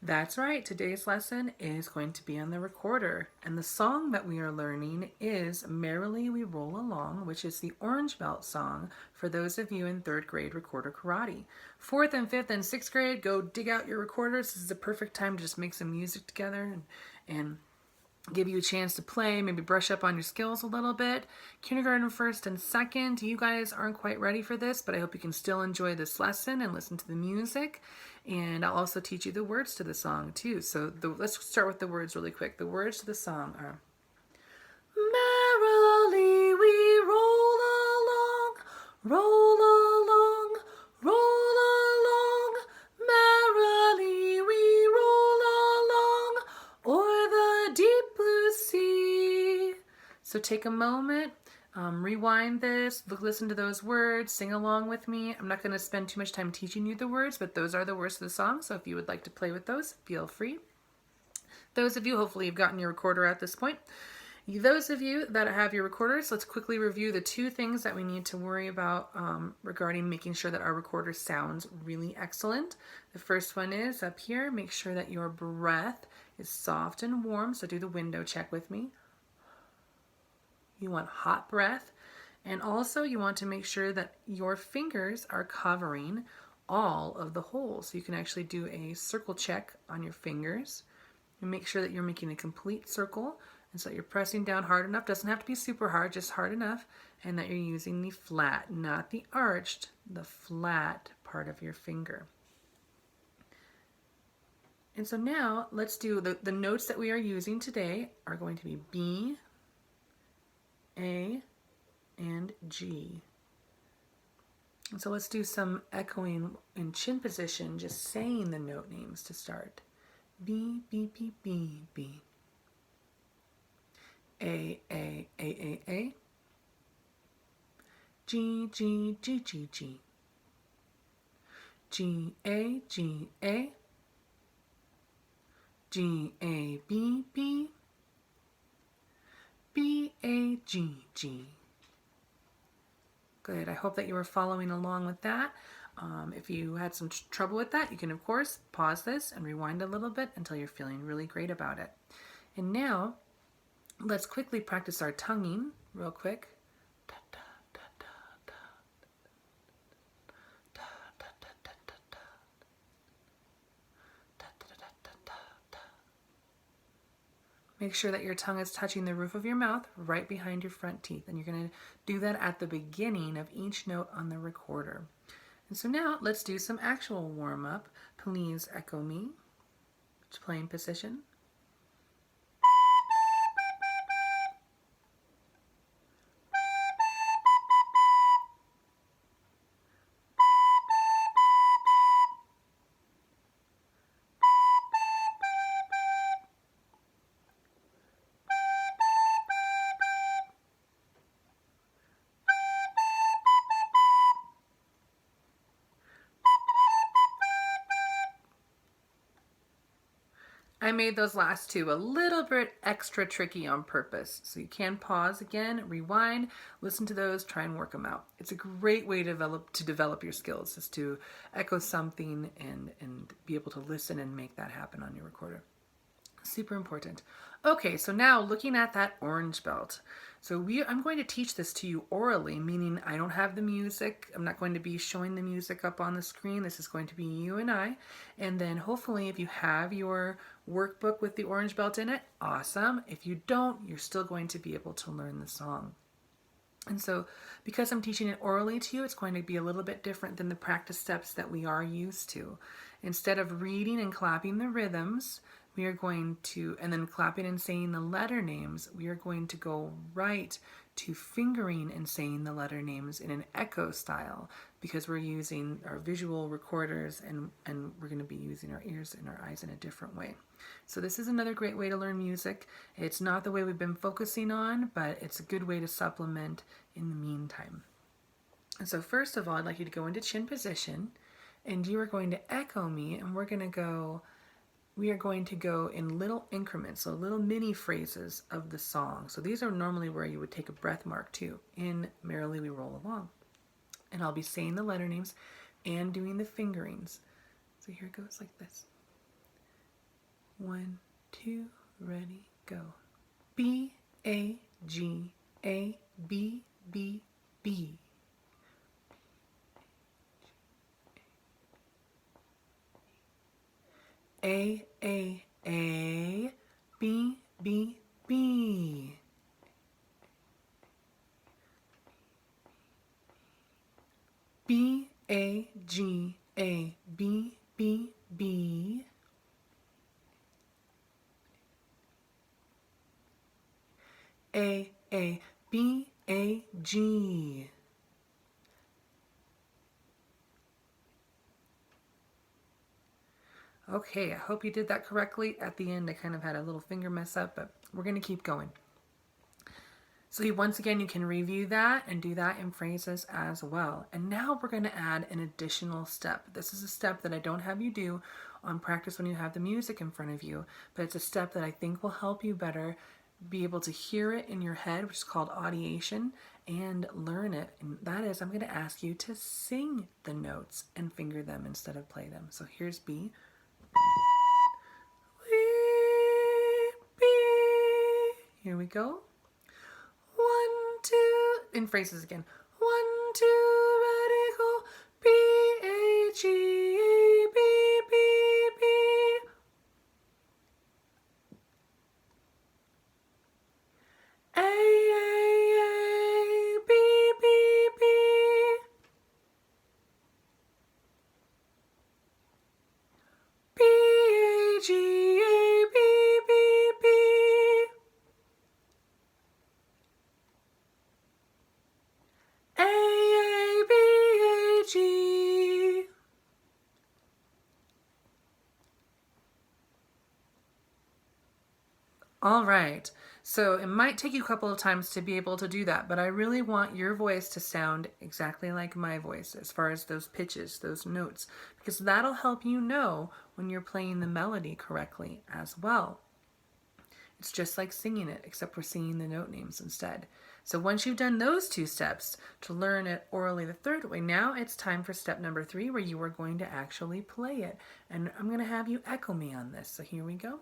That's right. Today's lesson is going to be on the recorder. And the song that we are learning is Merrily We Roll Along, which is the Orange Belt song for those of you in third grade recorder karate. Fourth and fifth and sixth grade, go dig out your recorders. This is a perfect time to just make some music together and give you a chance to play, maybe brush up on your skills a little bit. Kindergarten first and second, you guys aren't quite ready for this, but I hope you can still enjoy this lesson and listen to the music. And I'll also teach you the words to the song too. So let's start with the words really quick. The words to the song are Merrily we roll along, roll along, merrily we roll along, o'er the deep blue sea. So take a moment, rewind this, listen to those words, sing along with me. I'm not going to spend too much time teaching you the words, but those are the words of the song, so if you would like to play with those, feel free. Those of you, hopefully you've gotten your recorder at this point. Those of you that have your recorders, let's quickly review the two things that we need to worry about regarding making sure that our recorder sounds really excellent. The first one is up here, make sure that your breath is soft and warm, so do the window check with me. You want hot breath, and also you want to make sure that your fingers are covering all of the holes. So you can actually do a circle check on your fingers and make sure that you're making a complete circle. And so you're pressing down hard enough, doesn't have to be super hard, just hard enough, and that you're using the flat, not the arched, the flat part of your finger. And so now let's do the notes that we are using today are going to be B, A, and G. And so let's do some echoing in chin position, just saying the note names to start. B, B, B, B, B. A, A, A, A, A. G, G, G, G, G. G, A, G, A. G, A, B, B. B, A, G, G. Good. I hope that you were following along with that. If you had some trouble with that, you can, of course, pause this and rewind a little bit until you're feeling really great about it. And now, let's quickly practice our tonguing real quick. Make sure that your tongue is touching the roof of your mouth right behind your front teeth. And you're going to do that at the beginning of each note on the recorder. And so now let's do some actual warm-up. Please echo me. Playing position. I made those last two a little bit extra tricky on purpose. So you can pause again, rewind, listen to those, try and work them out. It's a great way to develop your skills, is to echo something and be able to listen and make that happen on your recorder. Super important. Okay, so now looking at that orange belt. So I'm going to teach this to you orally, meaning I don't have the music. I'm not going to be showing the music up on the screen. This is going to be you and I. And then hopefully if you have your workbook with the orange belt in it, awesome. If you don't, you're still going to be able to learn the song. And so because I'm teaching it orally to you, it's going to be a little bit different than the practice steps that we are used to. Instead of reading and clapping the rhythms, we are going to, and then clapping and saying the letter names, we are going to go right to fingering and saying the letter names in an echo style, because we're using our visual recorders and we're going to be using our ears and our eyes in a different way. So this is another great way to learn music. It's not the way we've been focusing on, but it's a good way to supplement in the meantime. And so first of all, I'd like you to go into chin position, and you are going to echo me, and we are going to go in little increments, so little mini phrases of the song. So these are normally where you would take a breath mark too, in Merrily We Roll Along. And I'll be saying the letter names and doing the fingerings. So here it goes like this. 1, 2, ready, go. B, A, G, A, B, B, B. A, A, A, B, B, B. B, A, G, A, B, B, B. A, B, A, G. Okay, I hope you did that correctly. At the end, I kind of had a little finger mess up, but we're going to keep going. So once again, you can review that and do that in phrases as well. And now we're going to add an additional step. This is a step that I don't have you do on practice when you have the music in front of you, but it's a step that I think will help you better be able to hear it in your head, which is called audiation, and learn it. And that is, I'm going to ask you to sing the notes and finger them instead of play them. So here's B. Here we go. 1, 2, in phrases again. 1, 2, ready, go. B, A, G, A, B, B, B. A, B, B, B. B, A, G, A, B, B, B. A, B, A, G. All right, so it might take you a couple of times to be able to do that, but I really want your voice to sound exactly like my voice as far as those pitches, those notes, because that'll help you know when you're playing the melody correctly as well. It's just like singing it, except we're singing the note names instead. So once you've done those 2 steps to learn it orally the third way, now it's time for step number 3 where you are going to actually play it. And I'm going to have you echo me on this. So here we go.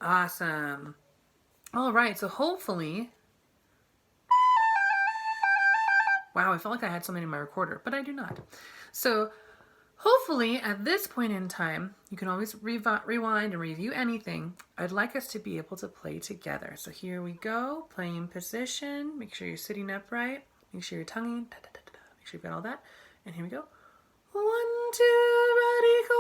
Awesome. All right, so hopefully, wow, I felt like I had something in my recorder, but I do not. So hopefully at this point in time, you can always rewind and review anything. I'd like us to be able to play together. So here we go, playing position. Make sure you're sitting upright. Make sure you're tonguing. Make sure you've got all that. And here we go. 1, 2, ready, go.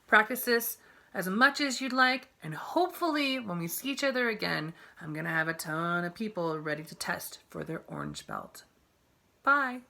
Practice this as much as you'd like, and hopefully when we see each other again, I'm going to have a ton of people ready to test for their orange belt. Bye.